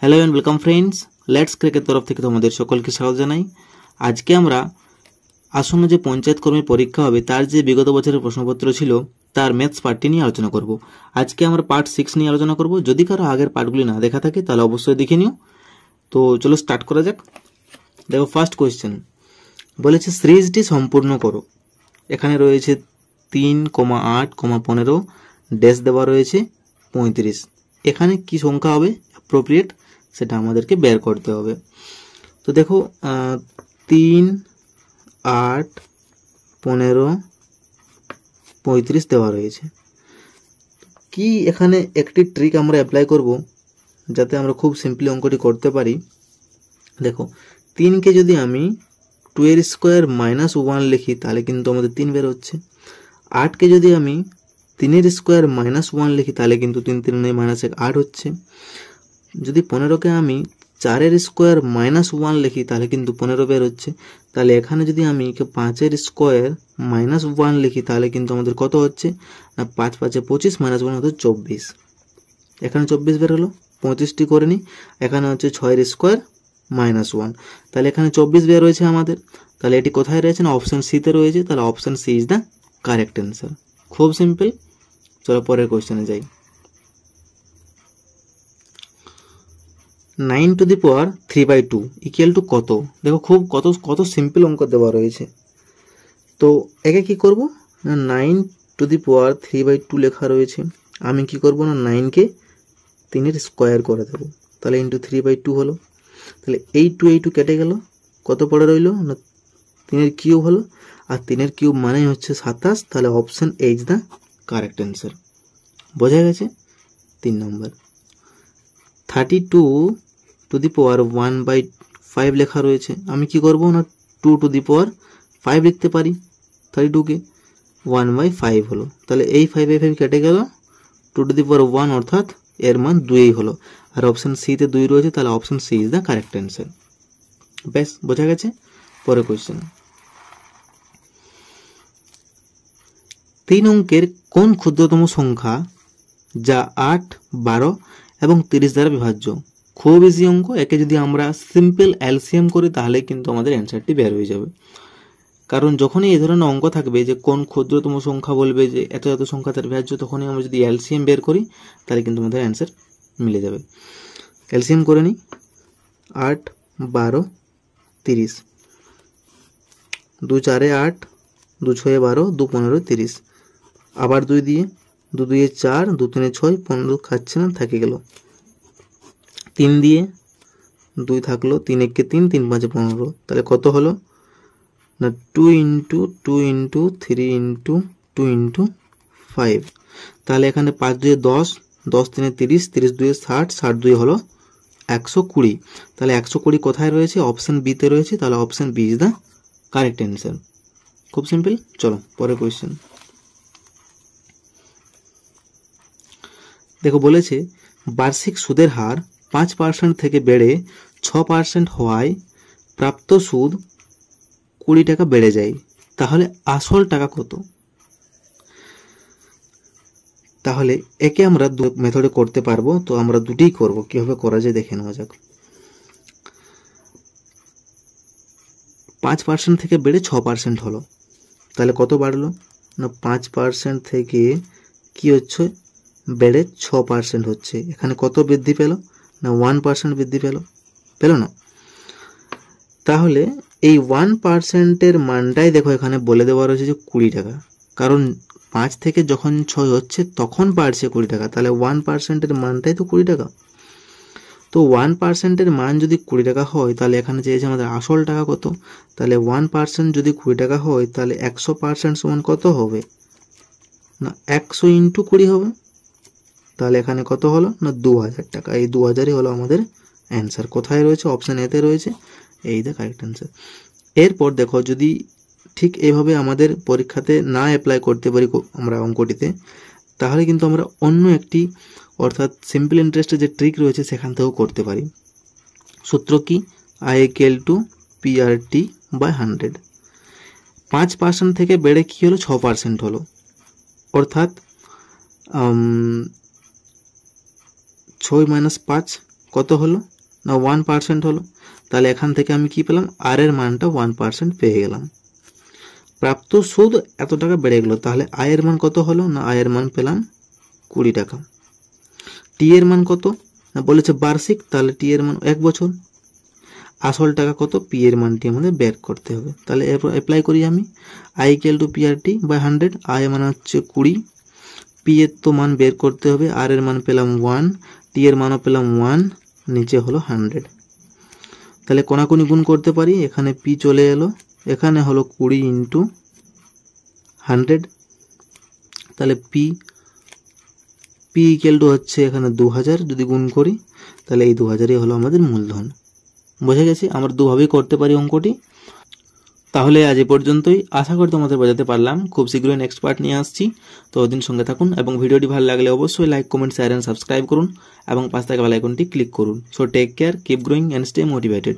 Hello and welcome friends, let's cricket তরফ থেকে তোমাদের সকলকে স্বাগত জানাই। আজকে আমরা আসন্ন যে পঞ্চায়েত কর্মী পরীক্ষা হবে তার যে বিগত বছরের প্রশ্নপত্র ছিল তার ম্যাথস পার্টটি নিয়ে আলোচনা করব। আজকে আমরা পার্ট 6 নিয়ে আলোচনা করব। যদি কারো আগের পার্টগুলি না দেখা থাকে তাহলে অবশ্যই দেখে নিও। তো চলো স্টার্ট করা যাক। দেখো, ফার্স্ট কোয়েশ্চেন বলেছে সিরিজটি সম্পূর্ণ করো। এখানে রয়েছে 3,8,15 ড্যাশ দেওয়া রয়েছে 35। এখানে কি সংখ্যা হবে অ্যাপ্রোপ্রিয়েট সেটা আমাদেরকে বের করতে হবে। তো দেখো 3, 8, 15, 35 দেওয়া রয়েছে। কি এখানে একটি ট্রিক আমরা অ্যাপ্লাই করব যাতে আমরা খুব সিম্পলি অঙ্কটি করতে পারি। দেখো, 3কে যদি আমি 2 এর স্কোয়ার মাইনাস 1 লিখি তাহলে কিন্তু আমাদের 3 বের হচ্ছে। 8কে যদি আমি 3 এর স্কোয়ার মাইনাস 1 লিখি তাহলে কিন্তু 3 3 মাইনাস 1 8 হচ্ছে। যদি 15কে আমি 4 এর স্কোয়ার মাইনাস 1 লিখি তাহলে কিন্তু 15 বের হচ্ছে। তাহলে এখানে যদি আমি 5 এর স্কোয়ার মাইনাস 1 লিখি তাহলে কিন্তু আমাদের কত হচ্ছে না 5 5 25 মাইনাস 1 হচ্ছে 24। এখানে 24 বের হলো। 35টি করে নিই। এখানে হচ্ছে 6 এর স্কোয়ার মাইনাস 1, তাহলে এখানে 24 বের রয়েছে আমাদের। তাহলে এটি কোথায় রয়েছে না অপশন সিতে রয়েছে। তাহলে option C is the correct answer. খুব সিম্পল। চলো পরের কোশ্চেনে যাই। 9 to the power 3/2 equal to কত? দেখো, খুব কত সিম্পল অঙ্ক দেওয়া রয়েছে। তো একে কি করব না 9 টু দি পাওয়ার 3/2 লেখা রয়েছে। আমি কি করব না 9কে 3 এর স্কোয়ার করে দেবো। তাহলে ইন্টু 3/2 হলো। তাহলে 8 কেটে গেল। কত পড়ে রইল না 3 এর কিউব হলো। আর 3 এর কিউব মানে হচ্ছে 27। তাহলে option H the correct answer. বোঝা গেছে? 3 নম্বর। 32 টু দি পাওয়ার 1/5 লেখা রয়েছে। আমি কি করব না 2 টু দি পাওয়ার 5 লিখতে পারি। 32কে 1/5 হলো। তাহলে এই 5/5 কেটে গেল। 2 টু দি পাওয়ার 1 অর্থাৎ এর মান 2 হলো। আর অপশন সিতে 2 রয়েছে। তাহলে option C is the correct answer. বেশ, বোঝা গেছে? পরের কোয়েশ্চেন। 3 অঙ্কের কোন ক্ষুদ্রতম সংখ্যা যা 8, 12 এবং 30 দ্বারা বিভাজ্য? খুব ইজি অঙ্ক। একে যদি আমরা সিম্পল এলসিএম করি তাহলে কিন্তু আমাদের অ্যান্সারটি বের হয়ে যাবে। কারণ যখনই এই ধরনের অঙ্ক থাকবে যে কোন ক্ষুদ্রতম সংখ্যা বলবে যে এত এত সংখ্যা তার বিভাজ্য, তখনই আমরা যদি এলসিএম বের করি তাহলে কিন্তু আমাদের অ্যান্সার মিলে যাবে। এলসিএম করে নিই। 8, 12, 30। 2 4 8, 2 6 12, 2 15 30। আবার 2 দিয়ে, 2 2 4, 2 3 6, 15 খাচ্ছে না, থেকে গেল। 3 দিয়ে 2 থাকলো, 3 1 3, 3 5 15। তাহলে কত হলো না 2 ইন্টু 2 ইন্টু 3 ইন্টু 2 ইন্টু 5। তাহলে এখানে 5 2 10, 10 3 30, 30 2 60, 60 2 হলো 120। তাহলে 120 কোথায় রয়েছে? অপশন বিতে রয়েছে। তাহলে option B is the correct answer. খুব সিম্পল। চলো পরের কোয়েশ্চেন। দেখো, বলেছে বার্ষিক সুদের হার 5% থেকে বেড়ে 6% হওয়ায় প্রাপ্ত সুদ 20 টাকা বেড়ে যায়। তাহলে আসল টাকা কত? তাহলে একে আমরা দু মেথডে করতে পারবো। তো আমরা দুটিই করব। কিভাবে করা যায় দেখে নেওয়া যাক। 5% থেকে বেড়ে 6% হলো। তাহলে কত বাড়লো না 5% থেকে কি হচ্ছে বেড়ে 6% হচ্ছে। এখানে কত বৃদ্ধি পেল না 1% বৃদ্ধি পেল না? তাহলে এই 1%-এর মানটাই দেখো এখানে বলে দেওয়া রয়েছে যে 20 টাকা। কারণ 5 থেকে যখন 6 হচ্ছে তখন বাড়ছে 20 টাকা। তাহলে 1%-এর মানটাই তো 20 টাকা। তো 1%-এর মান যদি 20 টাকা হয় তাহলে এখানে চেয়েছে আমাদের আসল টাকা কত। তাহলে 1% যদি 20 টাকা হয় তাহলে 100% সমান কত হবে না 100 ইন্টু 20 হবে। তাহলে এখানে কত হলো না 2000 টাকা। এই 2000ই হলো আমাদের অ্যান্সার। কোথায় রয়েছে? অপশন এতে রয়েছে। এই দ্য কারেক্ট অ্যান্সার। এরপর দেখো, যদি ঠিক এইভাবে আমাদের পরীক্ষাতে না অ্যাপ্লাই করতে পারি আমরা অঙ্কটিতে, তাহলে কিন্তু আমরা অন্য একটি অর্থাৎ সিম্পল ইন্টারেস্টের যে ট্রিক রয়েছে সেখান থেকেও করতে পারি। সূত্র কি? I equal to PRT by 100। 5% থেকে বেড়ে কি হলো 6% হলো। অর্থাৎ 6 - 5 কত হলো না 1% হলো। তাহলে এখান থেকে আমি কি পেলাম, আর এর মানটা 1% পেয়ে গেলাম। প্রাপ্ত সুদ এত টাকা বেড়ে গেল, তাহলে আয়ের মান কত হলো, না আয়ের মান পেলাম 20 টাকা। টি এর মান কত, না বলেছে বার্ষিক, তাহলে টি এর মান 1 বছর। আসল টাকা কত, পি এর মানটি আমাদের বের করতে হবে। তাহলে এরপর অ্যাপ্লাই করি আমি, I equal to P R T by 100। I এর মান হচ্ছে 20, পি এর তো মান বের করতে হবে, আর এর মান পেলাম 1, টি এর মানও পেলাম 1, নিচে হলো 100। তাহলে কোনাকুনি গুণ করতে পারি, এখানে পি চলে এলো, এখানে হলো 20 ইন্টু 100, তাহলে পি ইকুয়াল টু হচ্ছে এখানে 2000, যদি গুণ করি তাহলে এই 2000ই হলো আমাদের মূলধন। বুঝে গেছি, আমরা দুভাবেই করতে পারি অঙ্কটি। তাহলে আজ এ পর্যন্তই, আশা করি তোমাদের বোঝাতে পারলাম। খুব শীঘ্রই নেক্সট পার্ট নিয়ে আসছি, ততদিন সঙ্গে থাকুন এবং ভিডিওটি ভালো লাগলে অবশ্যই like, comment, share and subscribe করুন এবং পাশে থাকা বেল আইকনটি ক্লিক করুন। So take care, keep growing and stay motivated.